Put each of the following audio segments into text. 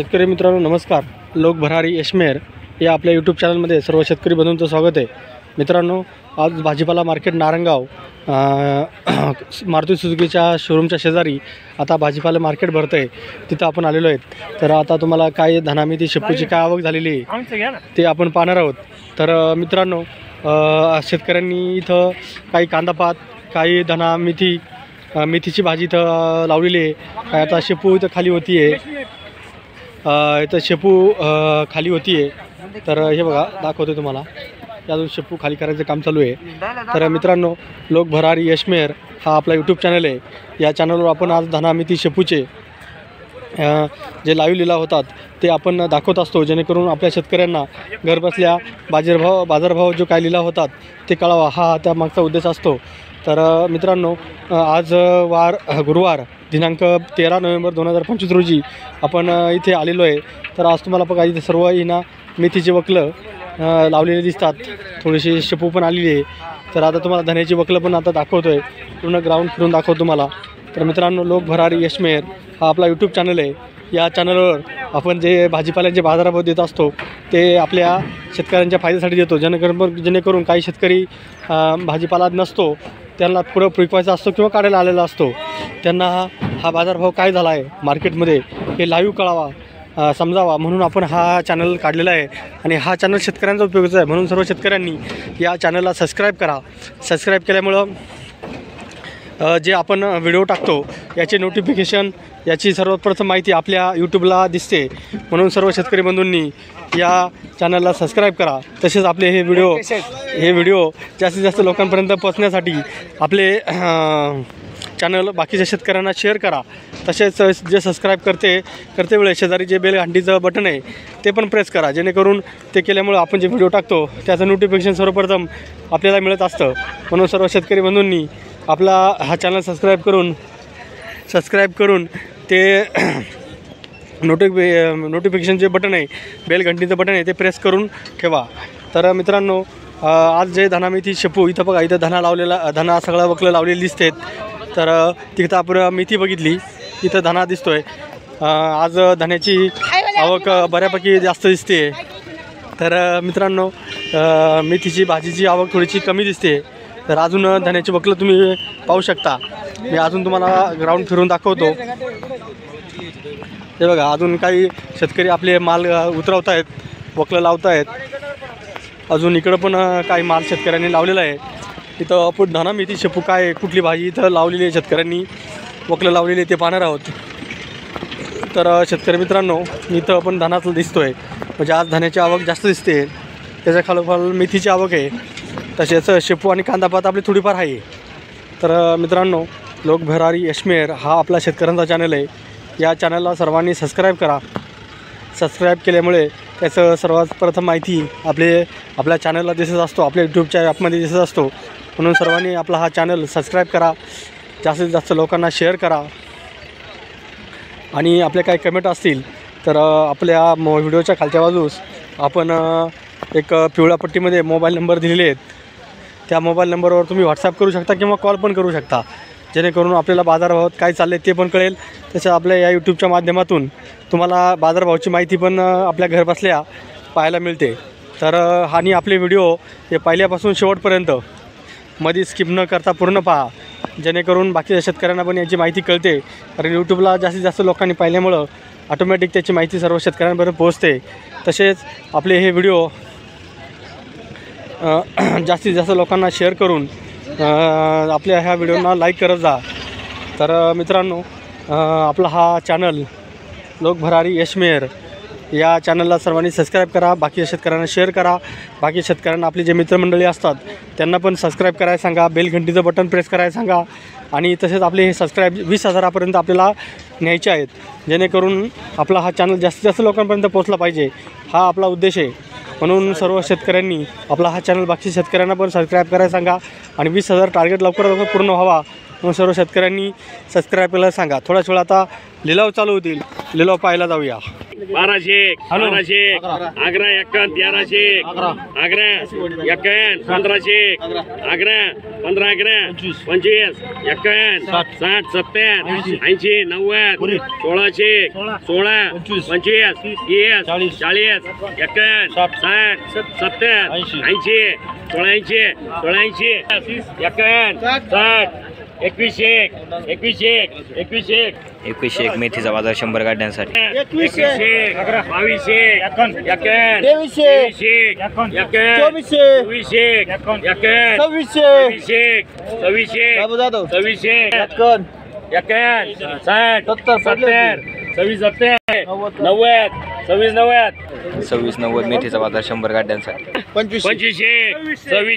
शेतकरी मित्रांनो नमस्कार. लोक भरारी यशमेर या आपल्या यूट्यूब चॅनलमध्ये सर्व शेतकरी बंधूंचं स्वागत आहे. मित्रांनो, आज भाजीपाला मार्केट नारंगाव मारुती सुझुकीच्या शोरूमच्या शेजारी आता भाजीपाला मार्केट भरतं आहे, तिथं आपण आलेलो आहेत. तर आता तुम्हाला काय धनामिती शेपूची काय आवक झालेली आहे ते आपण पाहणार आहोत. तर मित्रांनो, शेतकऱ्यांनी इथं काही कांदापात, काही धनामिती, मेथीची भाजी इथं लावलेली आहे. काय आता शेपू इथं खाली होती आहे, इथं शेपू खाली होती आहे. तर हे बघा, दाखवतो तुम्हाला. अजून शेपू खाली करायचं काम चालू आहे. तर मित्रांनो, लोक भरारी यशमेर हा आपला यूट्यूब चॅनल आहे. या चॅनलवर आपण आज धनामिती शेपूचे जे लाईव्ह लिलाव होतात ते आपण दाखवत असतो, जेणेकरून आपल्या शेतकऱ्यांना घरबसल्या बाजारभाव जो काय लिलाव होतात ते कळावा, हा त्यामागचा उद्देश असतो. तर मित्रांनो, आज गुरुवार दिनांक 13 नोव्हेंबर 2025 रोजी आपण इथे आलेलो आहे. तर आज तुम्हाला बघा, इथे सर्व ना मेथीचे वकलं लावलेले दिसतात, थोडीशी शेपू पण आलेली आहे. तर आता तुम्हाला धन्याची वकलं पण आता दाखवतो आहे, पूर्ण ग्राउंड फिरून दाखवतो तुम्हाला. तर मित्रांनो, लोक भरारी यशमेर हा आपला यूट्यूब चॅनल आहे. या चॅनलवर आपण जे भाजीपाल्याचे बाजारभाव देत असतो ते आपल्या शेतकऱ्यांच्या फायद्यासाठी देतो, जेणेकरून काही शेतकरी भाजीपाला नसतो, त्यांना पुढं पिकवायचा असतो किंवा काढायला आलेला असतो, त्यांना हा बाजारभाव काय झाला आहे मार्केटमध्ये हे लाईव्ह कळावा, समजावा, म्हणून आपण हा चॅनल काढलेला आहे. आणि हा चॅनल शेतकऱ्यांचा उपयोगाचा आहे, म्हणून सर्व शेतकऱ्यांनी या चॅनलला सबस्क्राईब करा. सबस्क्राईब केल्यामुळं जे आपण व्हिडिओ टाकतो याचे नोटिफिकेशन, याची सर्वप्रथम माहिती आपल्या यूट्यूबला दिसते. म्हणून सर्व शेतकरी बंधूंनी या चॅनलला सबस्क्राईब करा. तसेच आपले हे व्हिडिओ जास्तीत जास्त लोकांपर्यंत पोहोचण्यासाठी आपले चॅनल बाकीच्या शेतकऱ्यांना शेअर करा. तसेच जे सबस्क्राईब करते वेळेस शेजारी जे बेल घंटीचं बटन आहे ते पण प्रेस करा, जेणेकरून ते केल्यामुळं आपण जे व्हिडिओ टाकतो त्याचं नोटिफिकेशन सर्वप्रथम आपल्याला मिळत असतं. म्हणून सर्व शेतकरी बंधूंनी आपला हा चॅनल सबस्क्राईब करून ते नोटिफिकेशन जे बटन आहे, बेल घंटीचं बटन आहे, ते प्रेस करून ठेवा. तर मित्रांनो, आज जे धनामिती शेपू इथं बघा, इथं धना सगळं वकलं लावलेली दिसते. तर तिथं आपण मेथी बघितली, इथं धना दिसतोय. आज धन्याची आवक बऱ्यापैकी जास्त दिसते. तर मित्रांनो, मेथीची भाजीची आवक थोडीशी कमी दिसते. तर अजून धन्याची वकलं तुम्ही पाहू शकता. मी अजून तुम्हाला ग्राउंड फिरून दाखवतो. हे बघा, अजून काही शेतकरी आपले माल उतरवत आहेत, वकलं लावत आहेत. अजून इकडं पण काही माल शेतकऱ्यांनी लावलेला आहे. इथं आपण धनामिती शेपू काय कुठली भाजी इथं लावलेली आहे, शेतकऱ्यांनी वकलं लावलेली आहे, ते पाहणार आहोत. तर शेतकरी मित्रांनो, इथं आपण धनाचं दिसतोय, म्हणजे आज धन्याची आवक जास्त दिसते. त्याच्या खालोखाल मेथीची आवक आहे. तसेच शेपू आणि कांदापात आपली थोडीफार आहे. तर मित्रांनो, लोक भरारी यशमेर हा आपला शेतकऱ्यांचा चॅनल आहे. या चॅनलला सर्वांनी सबस्क्राईब करा. सबस्क्राईब केल्यामुळे त्याचं सर्वात प्रथम माहिती आपल्या चॅनलला दिसत असतो, आपल्या यूट्यूबच्या ॲपमध्ये दिसत असतो. म्हणून सर्वांनी आपला हा चॅनल सबस्क्राईब करा, जास्तीत जास्त लोकांना शेअर करा. आणि आपले काही कमेंट असतील तर आपल्या व्हिडिओच्या खालच्या बाजूस आपण एक पिवळ्या पट्टीमध्ये मोबाईल नंबर दिलेले आहेत. त्या मोबाईल नंबरवर तुम्ही व्हॉट्सॲप करू शकता किंवा कॉल पण करू शकता, जेणेकरून आपल्याला बाजारभावात काय चालले ते पण कळेल. तसं आपल्या या यूट्यूबच्या माध्यमातून तुम्हाला बाजारभावाची माहिती पण आपल्या घरबसल्या पाहायला मिळते. तर आणि आपले व्हिडिओ हे पहिल्यापासून शेवटपर्यंत मध्ये स्किप न करता पूर्ण पहा, जेणेकरून बाकीच्या शेतकऱ्यांना पण याची माहिती कळते. कारण यूट्यूबला जास्तीत जास्त लोकांनी पाहिल्यामुळं ऑटोमॅटिक त्याची माहिती सर्व शेतकऱ्यांपर्यंत पोहोचते. तसेच आपले हे व्हिडिओ जास्तीत जास्त लोकांना शेअर करून आपल्या ह्या व्हिडिओना लाईक करत जा. तर मित्रांनो, आपला हा चॅनल लोक भरारी यशमेर या चॅनलला सर्वांनी सबस्क्राईब करा. बाकी शेतकऱ्यांना शेअर करा. बाकी शेतकऱ्यांना आपली जे मित्रमंडळी असतात त्यांना पण सबस्क्राईब करायला सांगा, बेल घंटीचं बटन प्रेस करायला सांगा. आणि तसेच आपले हे सबस्क्राईब 20,000पर्यंत आपल्याला न्यायचे आहेत, जेणेकरून आपला हा चॅनल जास्तीत जास्त लोकांपर्यंत पोहोचला पाहिजे, हा आपला उद्देश आहे. म्हणून सर्व शेतकऱ्यांनी आपला हा चॅनल बाकी शेतकऱ्यांना पण सबस्क्राईब करायला सांगा. आणि 20,000 टार्गेट लवकर पूर्ण व्हावा म्हणून सर्व शेतकऱ्यांनी सबस्क्राईब करायला सांगा. थोड्याच वेळ आता लिलाव चालू होतील, लिलाव पाहायला जाऊया. 1200 1200 अकरा 51 1300 अकरा 51 1500 अकरा 15 अकरा 25 51 60 70 80 90 1600 16 25 30 40 51 60 70 80 84 84 51 60 21 मेथीचा बाजार 100 गाड्यांसाठी 22 26 90 मेथीचा बाजार 100 गाड्यांसाठी 25 26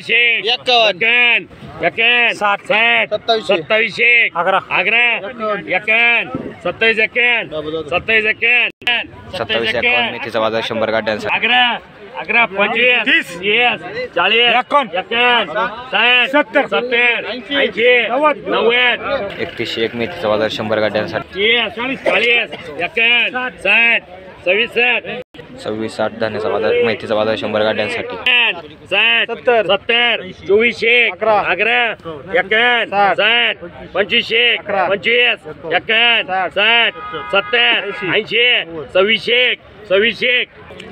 51 60 27 11 27 मेथीचा बाजार 100 गाड्यांसाठी 11 25 40 51 60 70 80 90 31 मेथीचा बाजार 100 गाड्यांसाठी 40 51 60 26 60 धान्याचा बाजार मेथीचा बाजार 100 गाड्यांसाठी 70 24 11 51 60 25 25 51 60 70 80 26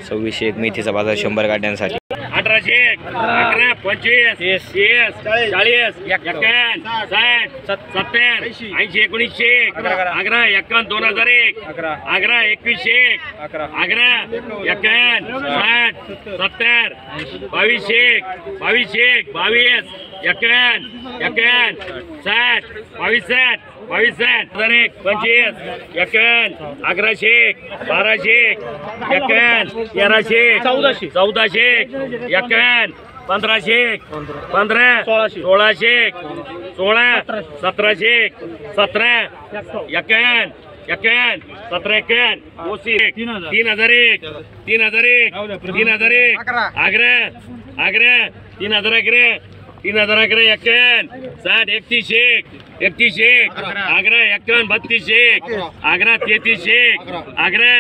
26 मेथीचा बाजार 100 गाड्यांसाठी 18 11 25 40 51 60 70 80 19 11 51 2001 11 21 11 51 60 70 22 22 22 51 51 60 22 22 25 51 1100 1200 51 1300 1400 51 1500 15 1600 16 1700 17 51 51 17 51 3001 3001 अकरा 3011 3011 51 60 31 अकरा 51 32 अकरा 33 अकरा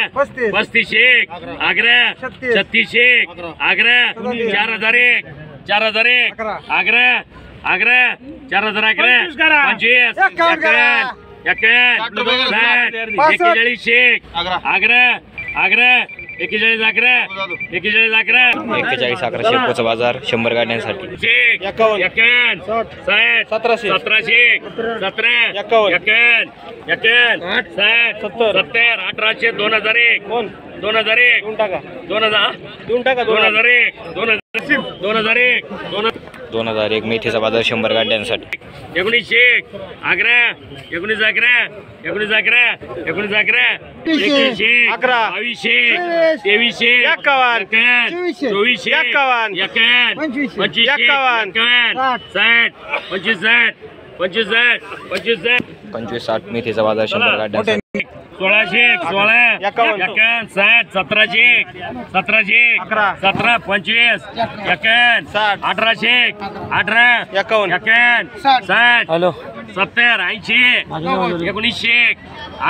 35 अकरा 36 अकरा 4001 4001 अकरा 4011 25 अकरा 41 11 11 शेपूचा बाजार 100 गाड्यांसाठी 51 60 1700 17 51 60 70 1800 2001 2001 मेथीचा बाजार 100 गाड्यांसाठी 19 11 19 11 19 11 19 11 21 22 23 51 24 51 25 50 25 60 मेथीचा बाजार 100 गाड्यांसाठी 16 51 60 17 17 25 51 1800 18 51 60 हॅलो 70 80 19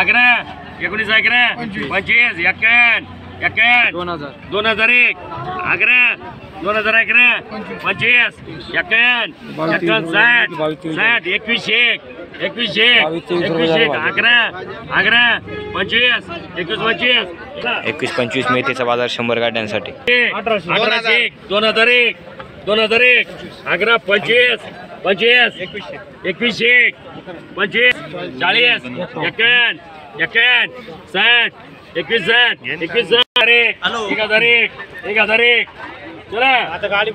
11 19 11 25 51 2001 11 2011 25 51 60 21 21 25 मेथीचा बाजार 100 गाड्यांसाठी 18 2001 11 25 25 21 25 40 51 60 21 1001 चला आता गाडी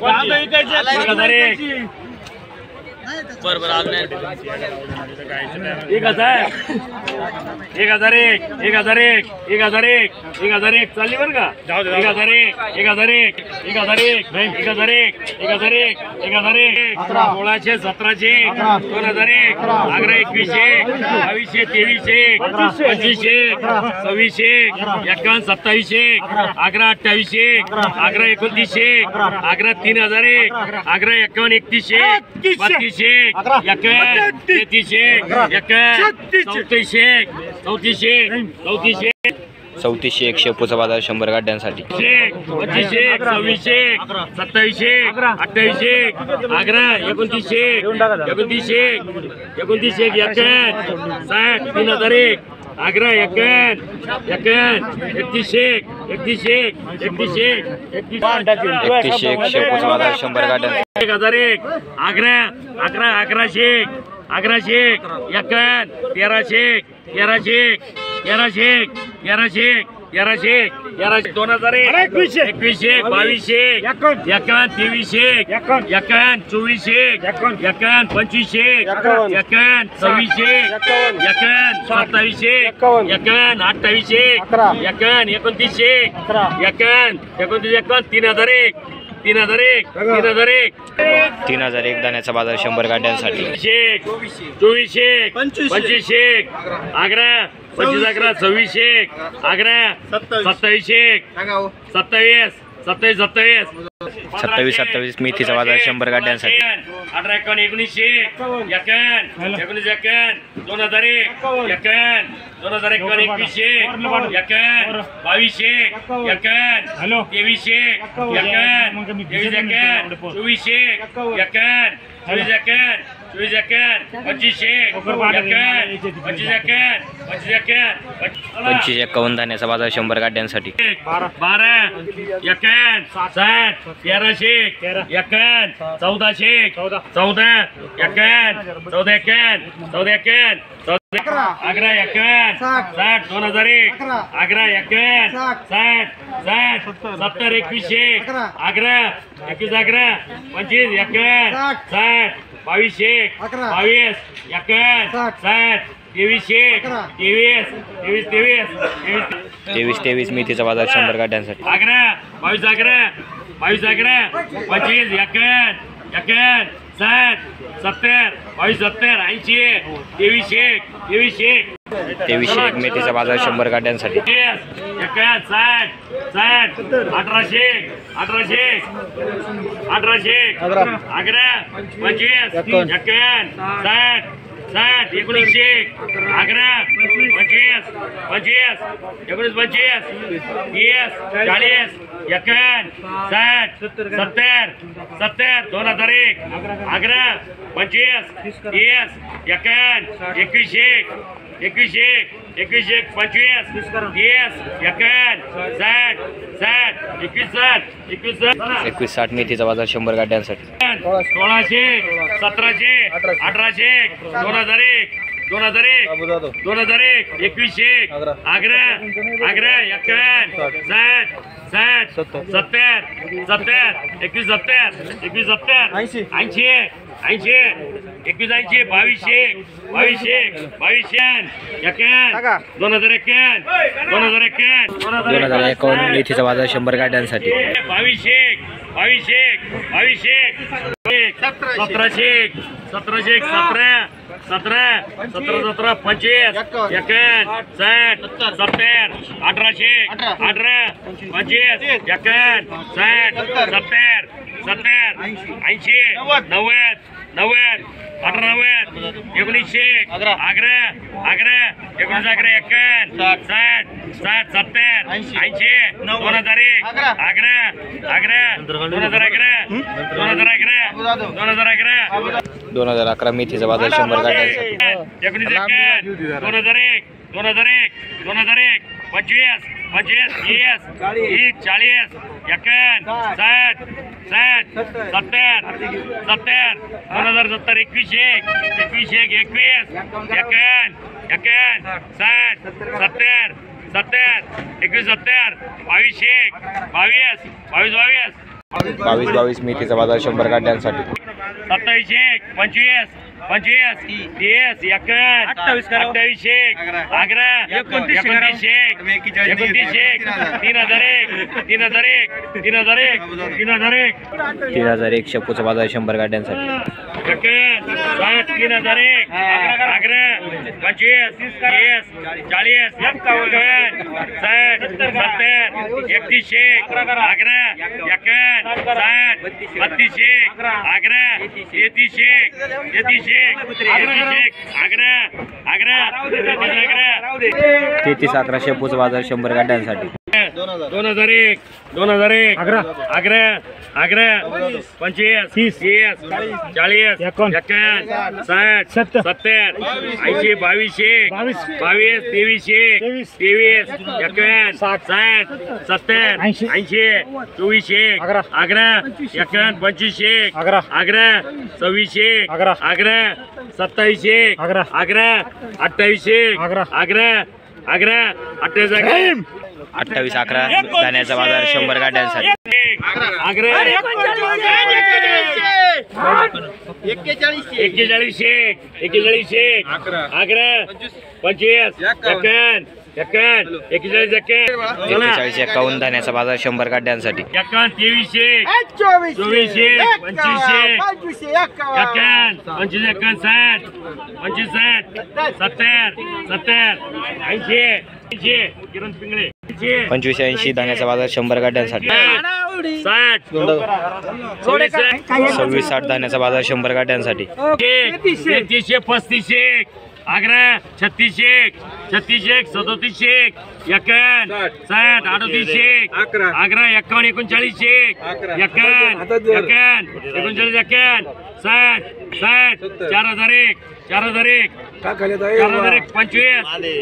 बरोबर 1001 चालली बरं का 1001 1600 1700 2001 11 21 22 23 25 26 51 27 11 28 11 3001 11 51 31 34 34 34 3400 एक शेपूचा बाजार 100 गाड्यांसाठी. 2500 2600 2700 2800 आग्रा 2900 2900 2900 51 60 3001 आग्रा 51 3100 3100 3100 एक शेपूचा बाजार 100 गाड्यांसाठी. 1001 आग्रा 1100 1100 51 1300 1300 1100 1100 1100 2001 2100 2200 51 2300 51 2400 51 2500 51 2600 51 2700 51 2800 51 2900 51 29 3001 3001 3001 दाण्याचा बाजार 100 गाड्यांसाठी. 2400 2500 आग्रा 25 11 2600 आग्रा 2700 27 27 27 मेथीचा बाजार 100 गाड्यांसाठी. 18 19 19 21 2001 21 2001 2100 51 2200 51 2300 51 23 2400 51 24 2500 25 51 दाण्याचा बाजार 100 गाड्यांसाठी. 12 51 60 1300 51 1400 14 51 14 51 आग्रा 51 60 2001 आग्रा 51 60 60 70 2100 आग्रा 21 11 25 51 60 2200 22 51 60 23 मेथीचा बाजार 100 गाड्यांसाठी. आग्रा 22 11 25 51 51 60 70 22 70 80 2300 2300 एक मेथीचा बाजार 100 गाड्यांसाठी. 51 60 60 1800 आग्रा 25 51 60 60 1900 आग्रा 25 25 19 25 30 40 51 60 70 70 2001 आग्रा 25 30 51 21 21 21 25 30 51 60 60 21 2160 मेथीचा बाजार 100 गाड्यांसाठी. 1600 1700 1800 2001 2001 2100 आग्रा 51 60 60 70 70 21 80 80 21 2051 मेथीचा बाजार 100 गाड्यांसाठी. 2200 1700 17 17 17 25 51 60 70 1800 18 25 51 60 70 70 80 90 90 18 1900 आग्रा 19 51 60 60 70 80 2001 आग्रा 2011 मेथीचा बाजार 100 गाड्यांसाठी. 2001 25 25 40 51 60 60 70 70 2070 21 51 60 70 70 21 22 मेथीचा बाजार 100 गाड्यांसाठी. 27 25 25 30 51 28 आग्रा 29 3001 शेपूचा बाजार 100 गाड्यांसाठी. 3001 आग्रा 25 30 40 51 60 70 31 आग्रा 51 60 32 आग्रा 33 शेख आग्रा आग्रा 33-11 शेपूचा बाजार 100 गाड्यांसाठी 2001 आग्रा आग्रा आग्रा 25 30 40 51 60 70 80 22 23 51 60 70 80 24 आग्रा 51 25 आग्रा 26 आग्रा 27 आग्रा 28 आग्रा 28-11 धान्याचा बाजार 100 गाड्यांसाठी आग्रा 41 आग्रा 25 41-51 धान्याचा बाजार 100 गाड्यांसाठी 23 24 25 किरण पिंगळे 25-80 धान्याचा बाजार 100 गाड्यांसाठी 26-60 धान्याचा बाजार 100 गाड्यांसाठी 35 आग्रा 36 37 51 60 आग्रा 51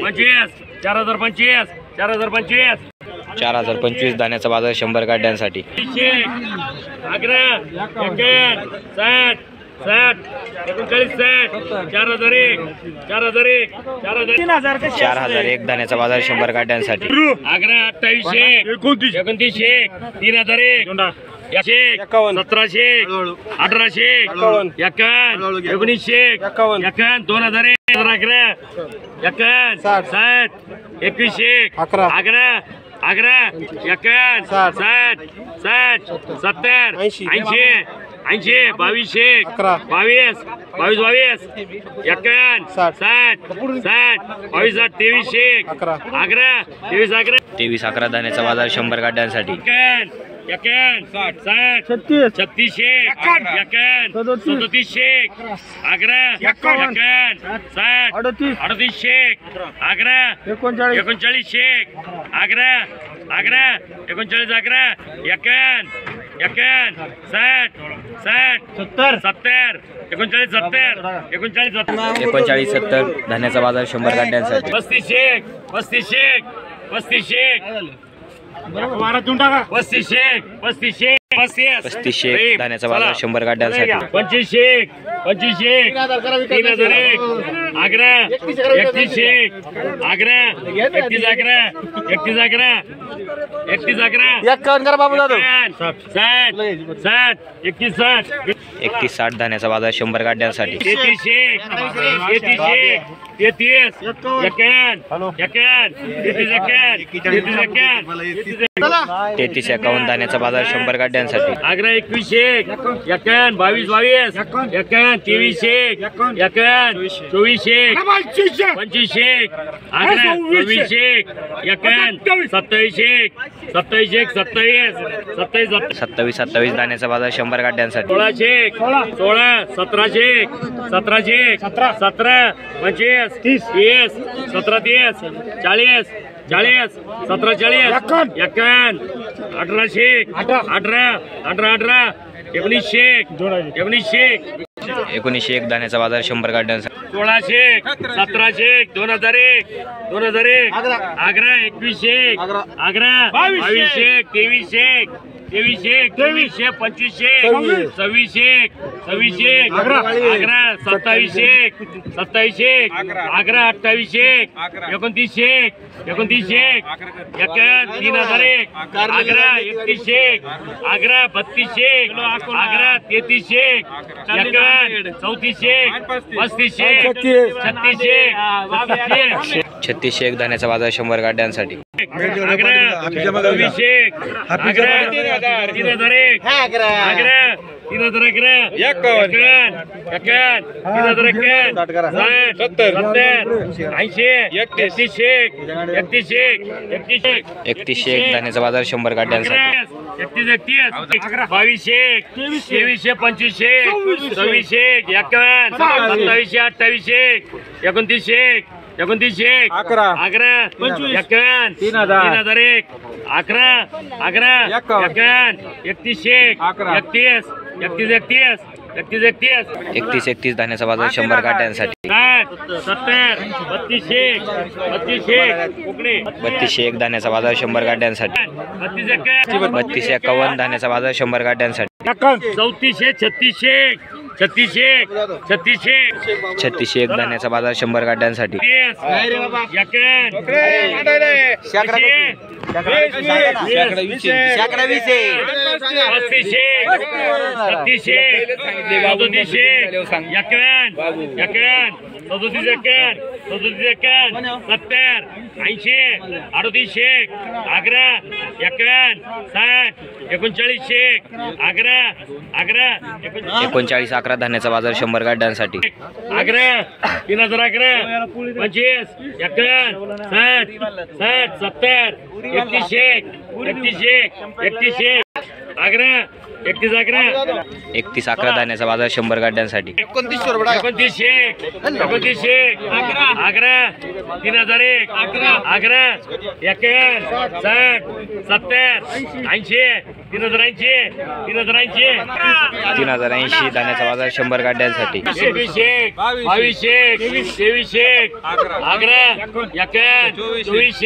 39 4001 4025 धान्याचा बाजार 100 गाड्यांसाठी आग्रा 60 4001 धान्याचा बाजार 100 गाड्यांसाठी आग्रा 28 29 3001 1700 1800 1900 2000 आग्रा 60 70 80 22 22 आग्रा 23-11 धान्याचा बाजार 100 गाड्यांसाठी 36 आग्रा 38 आग्रा 39 आग्रा 39 39-70 धान्याचा बाजार 100 गाड्यांसाठी 35 धान्याचा बाजार 100 गाड्यांसाठी 25 3001 आग्रा 31 आग्रा 31 61 धान्याचा बाजार 100 गाड्यांसाठी 33-51 धान्याचा बाजार 100 गाड्यांसाठी आग्रा 21 22 23 24 25 आग्रा 27 27 धान्याचा बाजार 100 गाड्यांसाठी 16 17 25 30 40 1901 धान्याचा बाजार 100 गाड्यांसाठी 16 17 2001 आग्रा 21 आग्रा 22 23 25 26 आग्रा 27 आग्रा 28 29 3001 आग्रा 31 आग्रा 32 आग्रा 33 34 36 धान्याचा बाजार 100 गाड्यांसाठी आग्रा 24 आग्रा 3001 आग्रा 3011 51 3011 70 80 31 31 धान्याचा बाजार 100 गाड्यांसाठी 31 22 23 25 26 51 27 28 29 11 51 3001 11 31 31 धान्याचा बाजार 100 गाड्यांसाठी 32 धान्याचा बाजार 100 गाड्यांसाठी 32 51 धान्याचा बाजार 100 गाड्यांसाठी 36 धान्याचा बाजार 100 गाड्यांसाठी 39 11 धान्याचा बाजार 100 गाड्यांसाठी 3011 25 51 60 70 31 31 11 धान्याचा बाजार 100 गाड्यांसाठी 29 11 3001 11 51 60 70 80 3080 धान्याचा बाजार 100 गाड्यांसाठी 22 23 11 51 24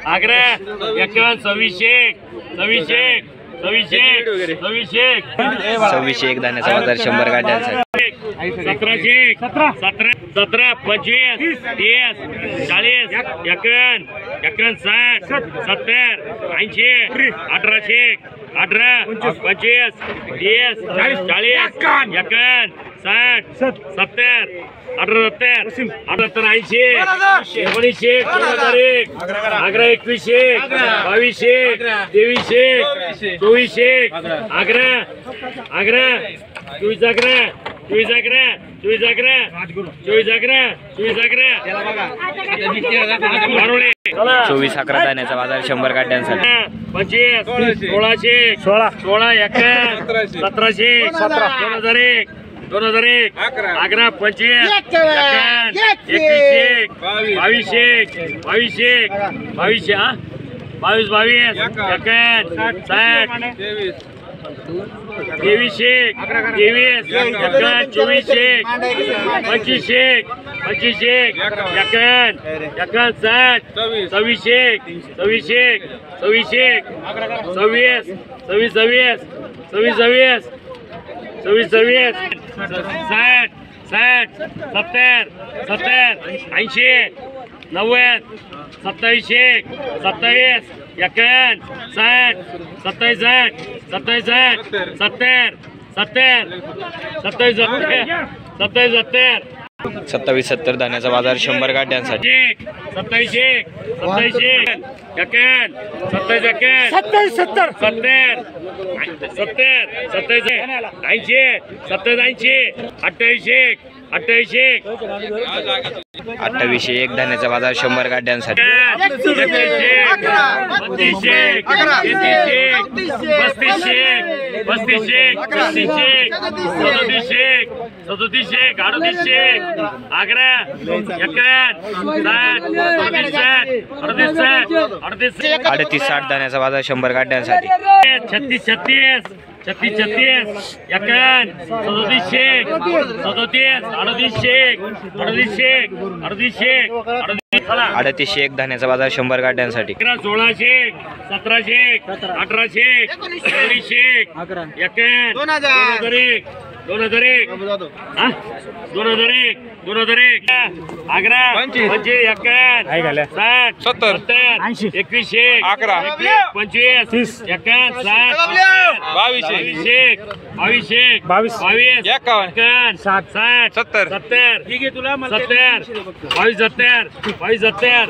11 25 11 26 26 धान्याचा बाजार 100 गाड्यांसाठी 17 25 30 40 51 60 70 80 18 25 30 40 51 60 70 78 80 19 11 21 22 23 24 11 चोवीस 11 धान्याचा बाजार 100 गाड्यांसाठी 25 16 17 2001 11 25 21 22 27 70 धान्याचा बाजार 100 गाड्यांसाठी 28 1 धान्याचा बाजार 100 गाड्यांसाठी 38 60 धान्याचा बाजार 100 गाड्यांसाठी 36 36 51 38 1 धान्याचा बाजार 100 गाड्यांसाठी 16 17 18 19 21 2001 11 25 51 60 70 21 11 25 51 60 22 22 22 51 60 70 70 ठीक आहे तुला 70 22 70 22 70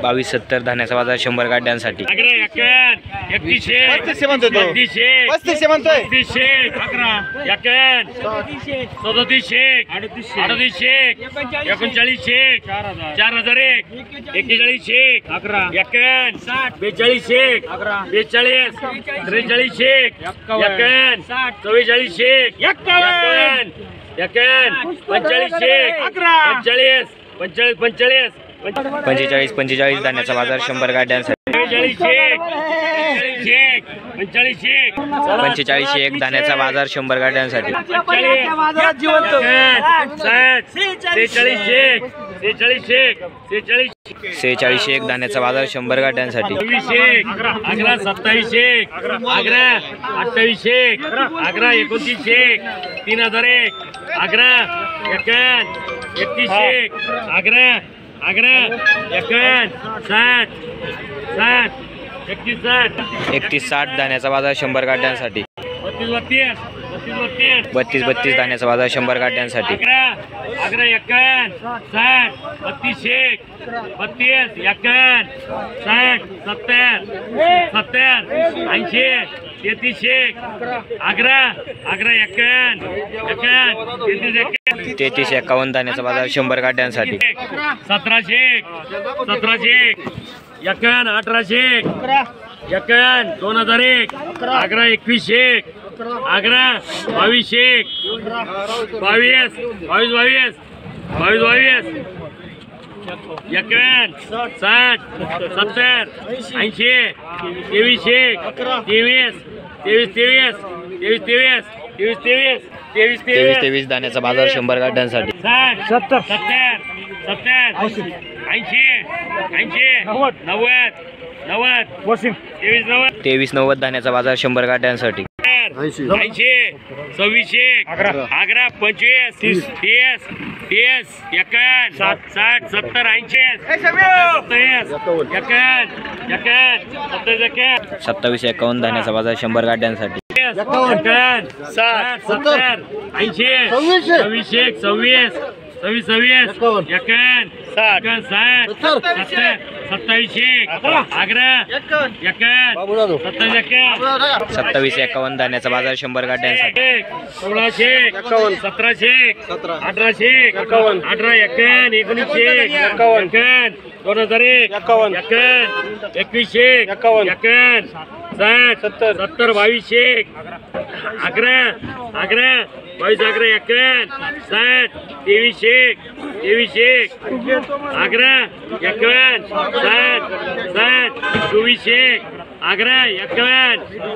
22 70 धान्याचा बाजार 100 गाड्यांसाठी. अकरा 31 32 म्हणतोय 45 45 धान्याचा बाजार 100 गाड्यांसाठी. 45 1 धान्याचा बाजार 100 गाड्यांसाठी. 46 1 धान्याचा बाजार 100 गाड्यांसाठी. 27 अकरा 28 अकरा 29 3001 अकरा 31 अकरा 31 60 धान्याचा बाजार 100 गाड्यांसाठी. 32 32 धान्याचा बाजार 100 गाड्यांसाठी. 33 51 धान्याचा बाजार 100 गाड्यांसाठी. 1700 एकान 1800 एकान 2001 अकरा 21 अकरा 22 22 एकान 60 70 80 23 धान्याचा बाजार 100 गाड्यांसाठी. 70 80 90 23 90 धान्याचा बाजार 100 गाड्यांसाठी. 80 26 अकरा 25 30 एकान 60 70 80 27 51 धान्याचा बाजार 100 गाड्यांसाठी. 27 51 धान्याचा बाजार 100 गाड्यांसाठी. 1600 1700 1800 18 एकान 19 एकान 2001 21 एकान 60 70 22 अकरा 22 अकरा एकान 60 23 अकरा एकान 60 24 अकरा एकान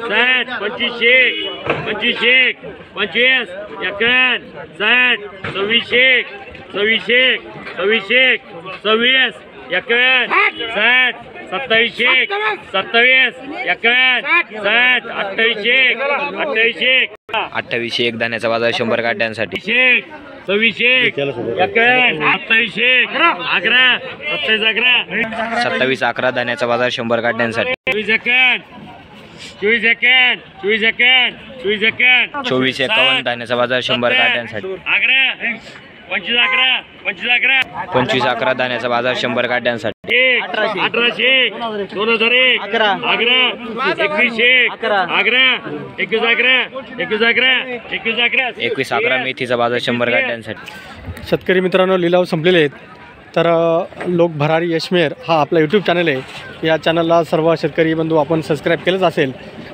60 25 एकान 60 26 एकान 60 27 एकान 60 28 1 धान्याचा बाजार 100 गाड्यांसाठी. 26 एकान 27 अकरा 27 11 धान्याचा बाजार 100 गाड्यांसाठी. 24 एकान 24 51 धान्याचा बाजार 100 गाड्यांसाठी. 25 11 धान्याचा बाजार 100 गाड्यांसाठी. 1800 2001 अकरा 21 11 मेथीचा बाजार 100 गाड्यांसाठी. शेतकरी मित्रांनो, लिलाव संपलेले आहेत. तर लोक भरारी यशमेर हा आपला यूट्यूब चॅनल आहे. या चॅनलला सर्व शेतकरी बंधू आपण सबस्क्राईब केलंच असेल,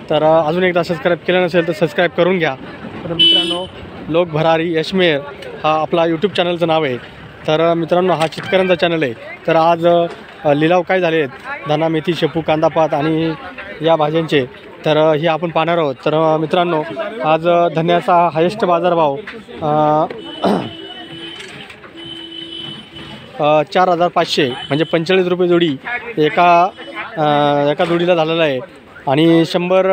तर अजून एकदा सबस्क्राईब केलं नसेल तर सबस्क्राईब करून घ्या. तर मित्रांनो, लोक भरारी यशमेर हा आपला यूट्यूब चॅनलचं नाव आहे. तर मित्रांनो, हा शेतकऱ्यांचा चॅनल आहे. तर आज लिलाव काय झाले आहेत धना, मेथी, शेपू, कांदा, पात आणि या भाज्यांचे, तर हे आपण पाहणार आहोत. तर मित्रांनो, आज धन्याचा हायेस्ट बाजारभाव 4500 म्हणजे 45 रुपये जोडी एका जोडीला झालेला आहे. आणि 100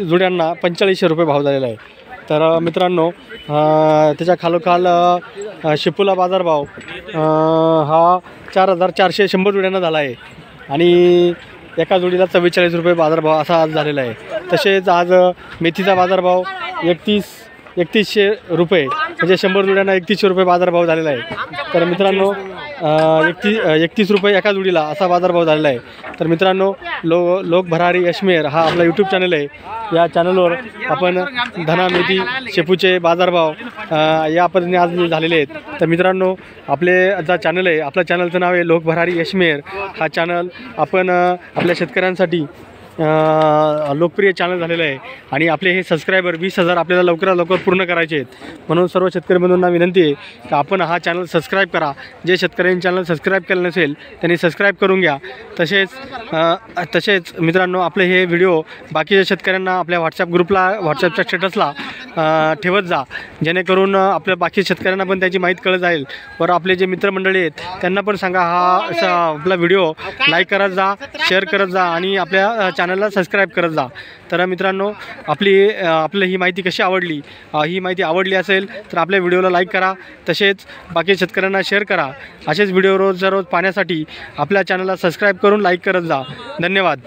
जोड्यांना 4500 रुपये भाव झालेला आहे. तर मित्रांनो, त्याच्या खालोखाल शेपूला बाजारभाव हा 4400 100 जोड्यांना झाला आहे. आणि एका जोडीला 44 रुपये बाजारभाव असा आज झालेला आहे. तसेच आज मेथीचा बाजारभाव 3100 रुपये म्हणजे 100 जुड्यांना 3100 रुपये बाजारभाव झालेला आहे. तर मित्रांनो 31 रुपये एका जुडीला असा बाजारभाव झालेला आहे. तर मित्रांनो लोक भरारी अशमेर हा आपला यूट्यूब चॅनल आहे. या चॅनलवर आपण धना मेथी शेपूचे बाजारभाव या पद्धतीने आज झालेले आहेत. तर मित्रांनो आपले जो चॅनल आहे आपल्या चॅनलचं नाव आहे लोक भरारी अशमेर. हा चॅनल आपण आपल्या शेतकऱ्यांसाठी लोकप्रिय चॅनल झालेलं आहे आणि आपले हे सबस्क्रायबर 20,000 आपल्याला लवकरात लवकर पूर्ण करायचे आहेत. म्हणून सर्व शेतकरी बंधूंना विनंती आहे की आपण हा चॅनल सबस्क्राईब करा. जे शेतकऱ्यांनी चॅनल सबस्क्राईब केलं नसेल त्यांनी सबस्क्राईब करून घ्या. तसेच मित्रांनो आपले हे व्हिडिओ बाकीच्या शेतकऱ्यांना आपल्या व्हॉट्सॲपच्या स्टेटसला ठेवत जा, जेणेकरून आपल्या बाकी शेतकऱ्यांना पण त्याची माहिती कळत जाईल. वर आपले जे मित्रमंडळी आहेत त्यांना पण सांगा हा असा आपला व्हिडिओ लाईक करत जा, शेअर करत जा आणि आपल्या चॅनलला सबस्क्राईब करत जा. तर मित्रांनो आपली ही माहिती कशी आवडली, ही माहिती आवडली असेल तर आपल्या व्हिडिओला लाईक करा. तसेच बाकी शेतकऱ्यांना शेअर करा. असेच व्हिडिओ रोज पाहण्यासाठी आपल्या चॅनलला सबस्क्राईब करून लाईक करत जा. धन्यवाद.